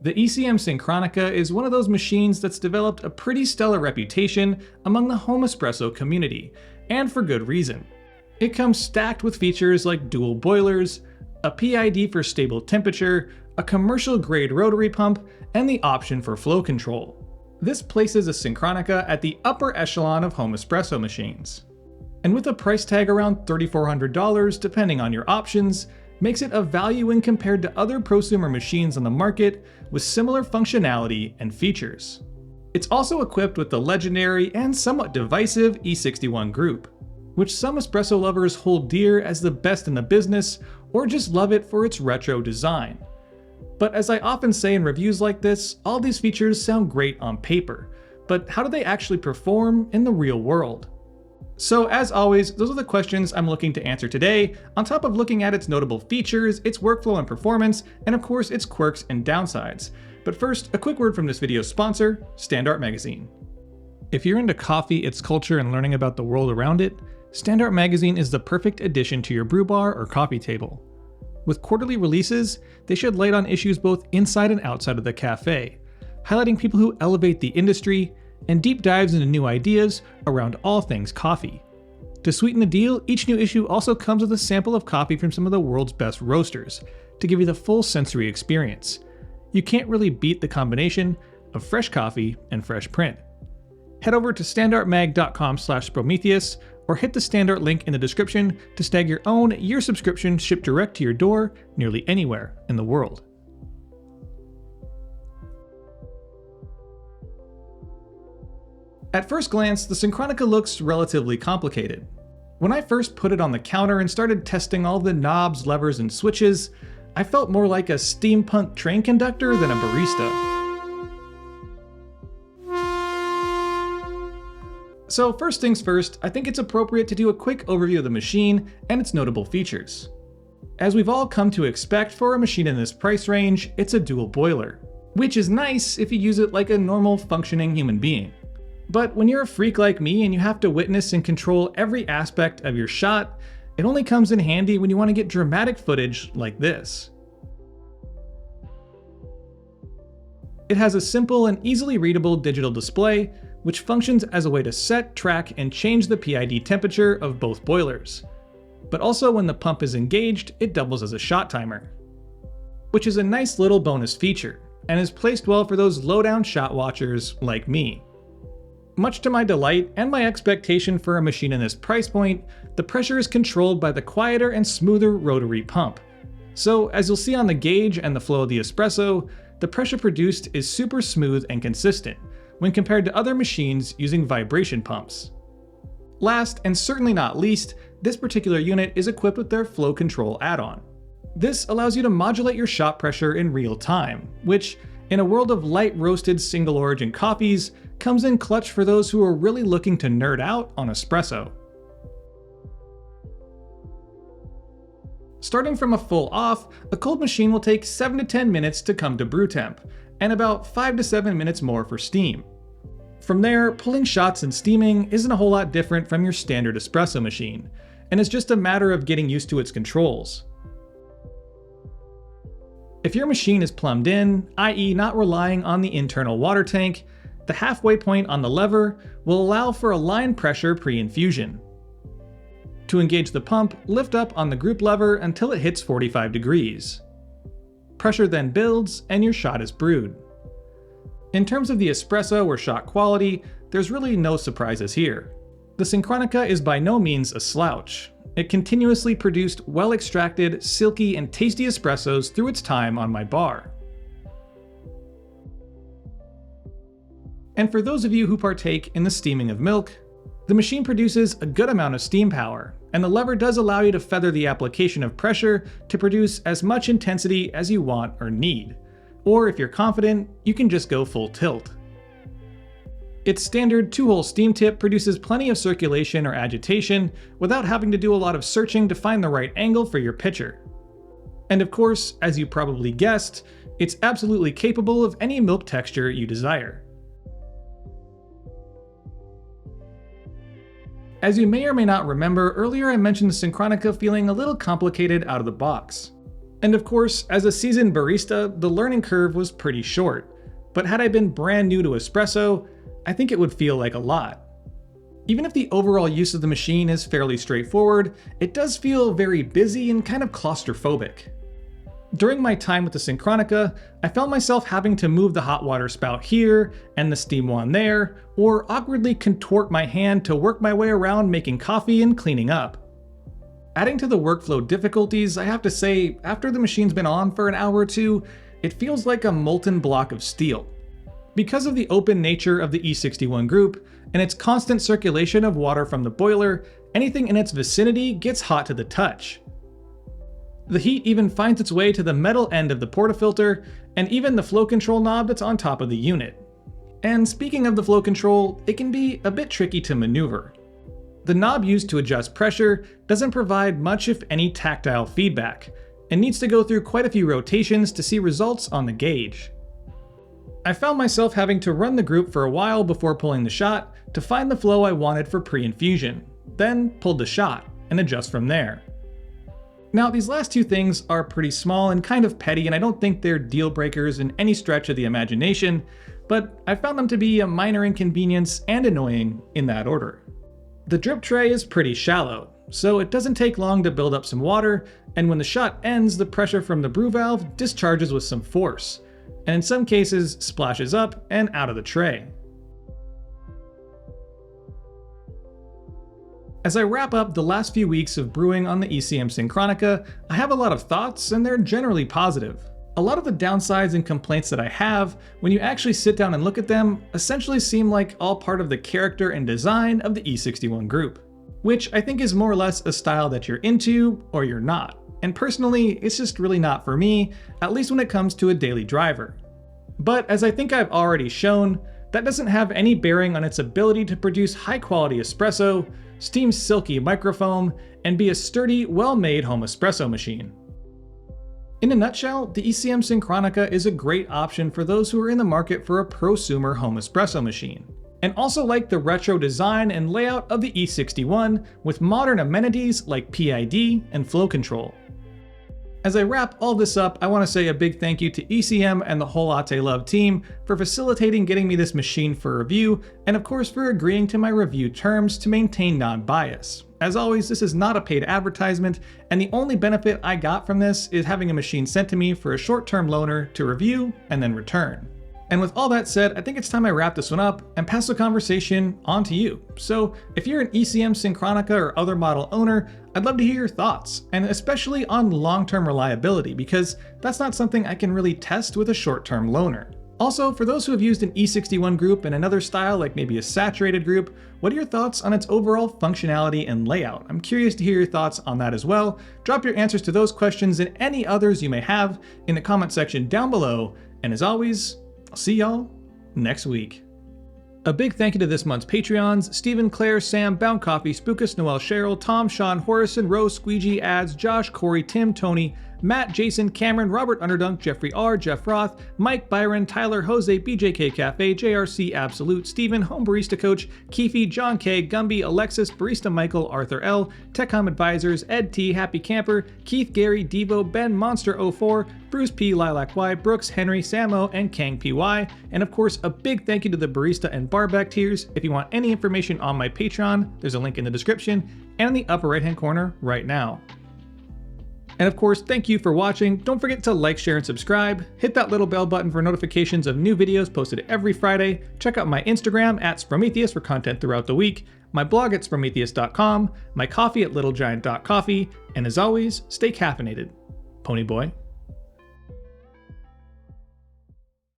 The ECM Synchronika is one of those machines that's developed a pretty stellar reputation among the home espresso community, and for good reason. It comes stacked with features like dual boilers, a PID for stable temperature, a commercial-grade rotary pump, and the option for flow control. This places a Synchronika at the upper echelon of home espresso machines. And with a price tag around $3,400 depending on your options, makes it a value when compared to other prosumer machines on the market with similar functionality and features. It's also equipped with the legendary and somewhat divisive E61 group, which some espresso lovers hold dear as the best in the business or just love it for its retro design. But as I often say in reviews like this, all these features sound great on paper, but how do they actually perform in the real world? So as always, those are the questions I'm looking to answer today, on top of looking at its notable features, its workflow and performance, and of course its quirks and downsides. But first, a quick word from this video's sponsor, STANDART Magazine. If you're into coffee, its culture, and learning about the world around it, STANDART Magazine is the perfect addition to your brew bar or coffee table. With quarterly releases, they shed light on issues both inside and outside of the cafe, highlighting people who elevate the industry, and deep dives into new ideas around all things coffee. To sweeten the deal, each new issue also comes with a sample of coffee from some of the world's best roasters, to give you the full sensory experience. You can't really beat the combination of fresh coffee and fresh print. Head over to standartmag.com/Sprometheus or hit the Standard link in the description to snag your own year subscription shipped direct to your door nearly anywhere in the world. At first glance, the Synchronika looks relatively complicated. When I first put it on the counter and started testing all the knobs, levers, and switches, I felt more like a steampunk train conductor than a barista. So first things first, I think it's appropriate to do a quick overview of the machine and its notable features. As we've all come to expect for a machine in this price range, it's a dual boiler, which is nice if you use it like a normal functioning human being. But when you're a freak like me and you have to witness and control every aspect of your shot, it only comes in handy when you want to get dramatic footage like this. It has a simple and easily readable digital display, which functions as a way to set, track, and change the PID temperature of both boilers. But also when the pump is engaged, it doubles as a shot timer, which is a nice little bonus feature, and is placed well for those low-down shot watchers like me. Much to my delight and my expectation for a machine in this price point, the pressure is controlled by the quieter and smoother rotary pump. So as you'll see on the gauge and the flow of the espresso, the pressure produced is super smooth and consistent when compared to other machines using vibration pumps. Last, and certainly not least, this particular unit is equipped with their flow control add-on. This allows you to modulate your shot pressure in real time, which, in a world of light roasted single origin coffees, comes in clutch for those who are really looking to nerd out on espresso. Starting from a full off, a cold machine will take 7 to 10 minutes to come to brew temp, and about 5 to 7 minutes more for steam. From there, pulling shots and steaming isn't a whole lot different from your standard espresso machine, and it's just a matter of getting used to its controls. If your machine is plumbed in, i.e. not relying on the internal water tank, the halfway point on the lever will allow for a line pressure pre-infusion. To engage the pump, lift up on the group lever until it hits 45 degrees. Pressure then builds and your shot is brewed. In terms of the espresso or shot quality, there's really no surprises here. The Synchronika is by no means a slouch. It continuously produced well-extracted, silky, and tasty espressos through its time on my bar. And for those of you who partake in the steaming of milk, the machine produces a good amount of steam power, and the lever does allow you to feather the application of pressure to produce as much intensity as you want or need. Or if you're confident, you can just go full tilt. Its standard 2-hole steam tip produces plenty of circulation or agitation without having to do a lot of searching to find the right angle for your pitcher. And of course, as you probably guessed, it's absolutely capable of any milk texture you desire. As you may or may not remember, earlier I mentioned the Synchronika feeling a little complicated out of the box. And of course, as a seasoned barista, the learning curve was pretty short. But had I been brand new to espresso, I think it would feel like a lot. Even if the overall use of the machine is fairly straightforward, it does feel very busy and kind of claustrophobic. During my time with the Synchronika, I found myself having to move the hot water spout here and the steam wand there, or awkwardly contort my hand to work my way around making coffee and cleaning up. Adding to the workflow difficulties, I have to say, after the machine's been on for an hour or two, it feels like a molten block of steel. Because of the open nature of the E61 group, and its constant circulation of water from the boiler, anything in its vicinity gets hot to the touch. The heat even finds its way to the metal end of the portafilter, and even the flow control knob that's on top of the unit. And speaking of the flow control, it can be a bit tricky to maneuver. The knob used to adjust pressure doesn't provide much if any tactile feedback, and needs to go through quite a few rotations to see results on the gauge. I found myself having to run the group for a while before pulling the shot to find the flow I wanted for pre-infusion, then pulled the shot, and adjust from there. Now, these last two things are pretty small and kind of petty, and I don't think they're deal breakers in any stretch of the imagination, but I found them to be a minor inconvenience and annoying in that order. The drip tray is pretty shallow, so it doesn't take long to build up some water, and when the shot ends, the pressure from the brew valve discharges with some force, and in some cases splashes up and out of the tray. As I wrap up the last few weeks of brewing on the ECM Synchronika, I have a lot of thoughts, and they're generally positive. A lot of the downsides and complaints that I have, when you actually sit down and look at them, essentially seem like all part of the character and design of the E61 group, which I think is more or less a style that you're into or you're not. And personally, it's just really not for me, at least when it comes to a daily driver. But as I think I've already shown, that doesn't have any bearing on its ability to produce high-quality espresso, steam silky microfoam, and be a sturdy, well-made home espresso machine. In a nutshell, the ECM Synchronika is a great option for those who are in the market for a prosumer home espresso machine, and also like the retro design and layout of the E61 with modern amenities like PID and flow control. As I wrap all this up, I want to say a big thank you to ECM and the whole Latte Love team for facilitating getting me this machine for review, and of course for agreeing to my review terms to maintain non-bias. As always, this is not a paid advertisement, and the only benefit I got from this is having a machine sent to me for a short-term loaner to review and then return. And with all that said, I think it's time I wrap this one up and pass the conversation on to you. So if you're an ECM Synchronika or other model owner, I'd love to hear your thoughts, and especially on long-term reliability, because that's not something I can really test with a short-term loaner. Also, for those who have used an E61 group and another style, like maybe a saturated group, what are your thoughts on its overall functionality and layout? I'm curious to hear your thoughts on that as well. Drop your answers to those questions and any others you may have in the comment section down below, and as always, I'll see y'all next week. A big thank you to this month's Patreons: Stephen, Claire, Sam, Bound Coffee, Spookus, Noel, Cheryl, Tom, Sean, Horrison, Rose, Squeegee, Ads, Josh, Corey, Tim, Tony, Matt, Jason, Cameron, Robert Underdunk, Jeffrey R, Jeff Roth, Mike, Byron, Tyler, Jose, BJK Cafe, JRC Absolute, Steven, Home Barista Coach, Keefe, John K, Gumby, Alexis, Barista Michael, Arthur L, TechCom Advisors, Ed T, Happy Camper, Keith, Gary, Devo, Ben, Monster04, Bruce P, Lilac Y, Brooks, Henry, Samo, and Kang PY, and of course a big thank you to the Barista and Barback tiers. If you want any information on my Patreon, there's a link in the description and in the upper right hand corner right now. And of course, thank you for watching. Don't forget to like, share, and subscribe. Hit that little bell button for notifications of new videos posted every Friday. Check out my Instagram at Sprometheus for content throughout the week, my blog at Sprometheus.com, my coffee at littlegiant.coffee, and as always, stay caffeinated. Pony Boy.